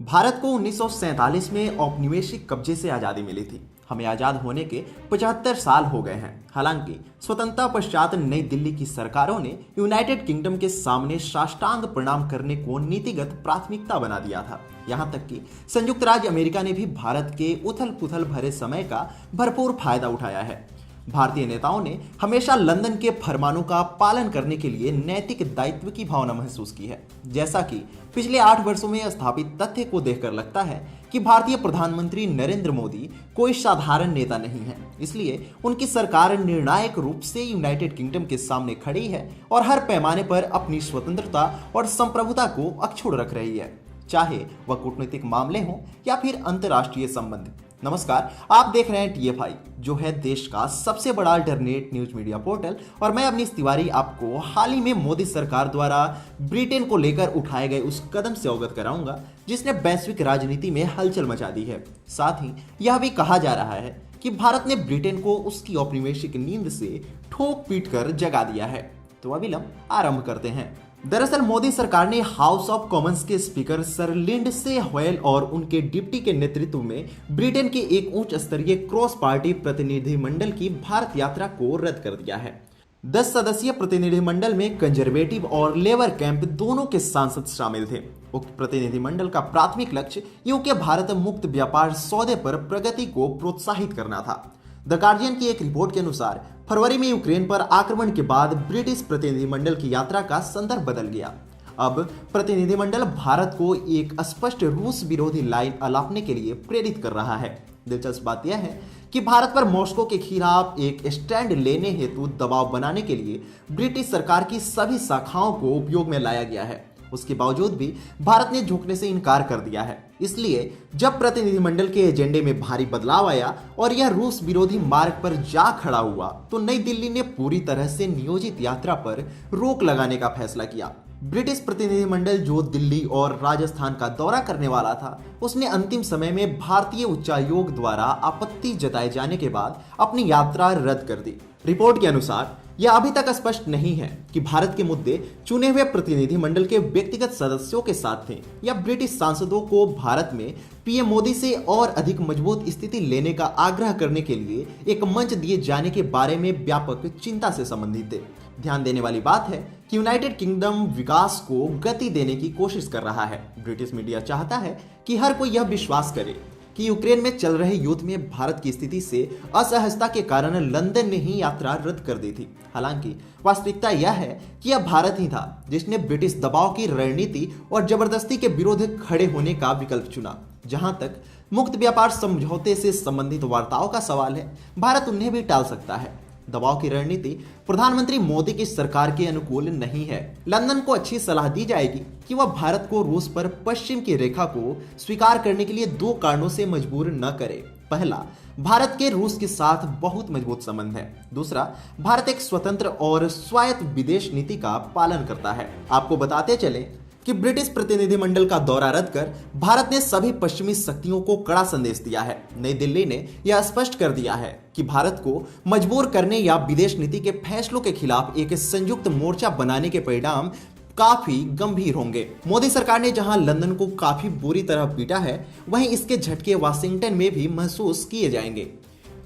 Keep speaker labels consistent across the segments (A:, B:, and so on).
A: भारत को 1947 में औपनिवेशिक कब्जे से आज़ादी मिली थी। हमें आज़ाद होने के 75 साल हो गए हैं। हालांकि स्वतंत्रता पश्चात नई दिल्ली की सरकारों ने यूनाइटेड किंगडम के सामने साष्टांग प्रणाम करने को नीतिगत प्राथमिकता बना दिया था। यहां तक कि संयुक्त राज्य अमेरिका ने भी भारत के उथल पुथल भरे समय का भरपूर फायदा उठाया है। भारतीय नेताओं ने हमेशा लंदन के फरमानों का पालन करने के लिए नैतिक दायित्व की भावना महसूस की है। जैसा कि पिछले 8 वर्षों में स्थापित तथ्य को देखकर लगता है कि भारतीय प्रधानमंत्री नरेंद्र मोदी कोई साधारण नेता नहीं है। इसलिए उनकी सरकार निर्णायक रूप से यूनाइटेड किंगडम के सामने खड़ी है और हर पैमाने पर अपनी स्वतंत्रता और संप्रभुता को अक्षुण्ण रख रही है, चाहे वह कूटनीतिक मामले हों या फिर अंतर्राष्ट्रीय संबंध। नमस्कार, आप देख रहे हैं TFI, जो है देश का सबसे बड़ा अल्टरनेट न्यूज मीडिया पोर्टल, और मैं अवनीश तिवारी आपको हाल ही में मोदी सरकार द्वारा ब्रिटेन को लेकर उठाए गए उस कदम से अवगत कराऊंगा जिसने वैश्विक राजनीति में हलचल मचा दी है। साथ ही यह भी कहा जा रहा है कि भारत ने ब्रिटेन को उसकी औपनिवेशिक नींद से ठोक पीट कर जगा दिया है। तो अविलंब आरंभ करते हैं। दरअसल मोदी सरकार ने हाउस ऑफ कॉमन्स के स्पीकर सर लिंडसे होयल और उनके डिप्टी के नेतृत्व में ब्रिटेन के एक उच्च स्तरीय क्रॉस पार्टी प्रतिनिधिमंडल की भारत यात्रा को रद्द कर दिया है। 10 सदस्यीय प्रतिनिधिमंडल में कंजर्वेटिव और लेबर कैंप दोनों के सांसद शामिल थे। उक्त प्रतिनिधिमंडल का प्राथमिक लक्ष्य यूके भारत मुक्त व्यापार सौदे पर प्रगति को प्रोत्साहित करना था। द गार्जियन की एक रिपोर्ट के अनुसार फरवरी में यूक्रेन पर आक्रमण के बाद ब्रिटिश प्रतिनिधिमंडल की यात्रा का संदर्भ बदल गया। अब प्रतिनिधिमंडल भारत को एक स्पष्ट रूस विरोधी लाइन अलापने के लिए प्रेरित कर रहा है। दिलचस्प बात यह है कि भारत पर मॉस्को के खिलाफ एक स्टैंड लेने हेतु दबाव बनाने के लिए ब्रिटिश सरकार की सभी शाखाओं को उपयोग में लाया गया है। उसके बावजूद भी भारत ने झुकने से इनकार कर दिया है। इसलिए जब प्रतिनिधिमंडल के एजेंडे में भारी बदलाव आया और यह रूस विरोधी मार्ग पर जा खड़ा हुआ, तो नई दिल्ली ने पूरी तरह से नियोजित यात्रा पर रोक लगाने का फैसला किया। ब्रिटिश प्रतिनिधिमंडल जो दिल्ली और राजस्थान का दौरा करने वाला था, उसने अंतिम समय में भारतीय उच्चायोग द्वारा आपत्ति जताए जाने के बाद अपनी यात्रा रद्द कर दी। रिपोर्ट के अनुसार यह अभी तक स्पष्ट नहीं है कि भारत के मुद्दे चुने हुए प्रतिनिधिमंडल के व्यक्तिगत सदस्यों के साथ थे या ब्रिटिश सांसदों को भारत में पीएम मोदी से और अधिक मजबूत स्थिति लेने का आग्रह करने के लिए एक मंच दिए जाने के बारे में व्यापक चिंता से संबंधित थे। ध्यान देने वाली बात है कि यूनाइटेड किंगडम विकास को गति देने की कोशिश कर रहा है। ब्रिटिश मीडिया चाहता है कि हर कोई यह विश्वास करे कि यूक्रेन में चल रहे युद्ध में भारत की स्थिति से असहजता के कारण लंदन ने ही यात्रा रद्द कर दी थी। हालांकि वास्तविकता यह है कि यह भारत ही था जिसने ब्रिटिश दबाव की रणनीति और जबरदस्ती के विरुद्ध खड़े होने का विकल्प चुना। जहां तक मुक्त व्यापार समझौते से संबंधित वार्ताओं का सवाल है, भारत उन्हें भी टाल सकता है। दबाव की रणनीति प्रधानमंत्री मोदी की सरकार के अनुकूल नहीं है। लंदन को अच्छी सलाह दी जाएगी कि वह भारत को रूस पर पश्चिम की रेखा को स्वीकार करने के लिए 2 कारणों से मजबूर न करे। पहला, भारत के रूस के साथ बहुत मजबूत संबंध है। दूसरा, भारत एक स्वतंत्र और स्वायत्त विदेश नीति का पालन करता है। आपको बताते चले कि ब्रिटिश प्रतिनिधिमंडल का दौरा रद्द कर भारत ने सभी पश्चिमी शक्तियों को कड़ा संदेश दिया है। नई दिल्ली ने यह स्पष्ट कर दिया है कि भारत को मजबूर करने या विदेश नीति के फैसलों के खिलाफ एक संयुक्त मोर्चा बनाने के परिणाम काफी गंभीर होंगे। मोदी सरकार ने जहां लंदन को काफी बुरी तरह पीटा है, वहीं इसके झटके वाशिंगटन में भी महसूस किए जाएंगे।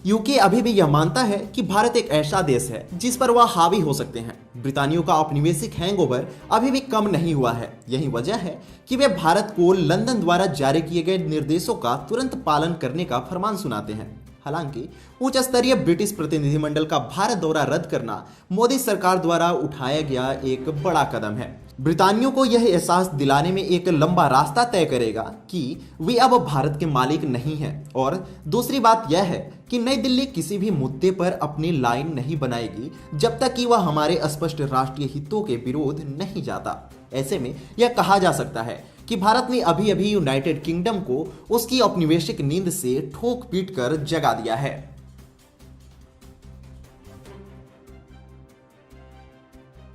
A: यूके अभी भी यह मानता है कि भारत एक ऐसा देश है जिस पर वह हावी हो सकते हैं। ब्रितानियों का औपनिवेशिक हैंगओवर अभी भी कम नहीं हुआ है। यही वजह है कि वे भारत को लंदन द्वारा जारी किए गए निर्देशों का तुरंत पालन करने का फरमान सुनाते हैं। हालांकि उच्च स्तरीय ब्रिटिश प्रतिनिधिमंडल का भारत दौरा रद्द करना मोदी सरकार द्वारा उठाया गया एक बड़ा कदम है। ब्रितानियों को यह एहसास दिलाने में एक लंबा रास्ता तय करेगा कि वे अब भारत के मालिक नहीं हैं। और दूसरी बात यह है कि नई दिल्ली किसी भी मुद्दे पर अपनी लाइन नहीं बनाएगी जब तक कि वह हमारे स्पष्ट राष्ट्रीय हितों के विरोध नहीं जाता। ऐसे में यह कहा जा सकता है कि भारत ने अभी अभी यूनाइटेड किंगडम को उसकी औपनिवेशिक नींद से ठोक पीट कर जगा दिया है।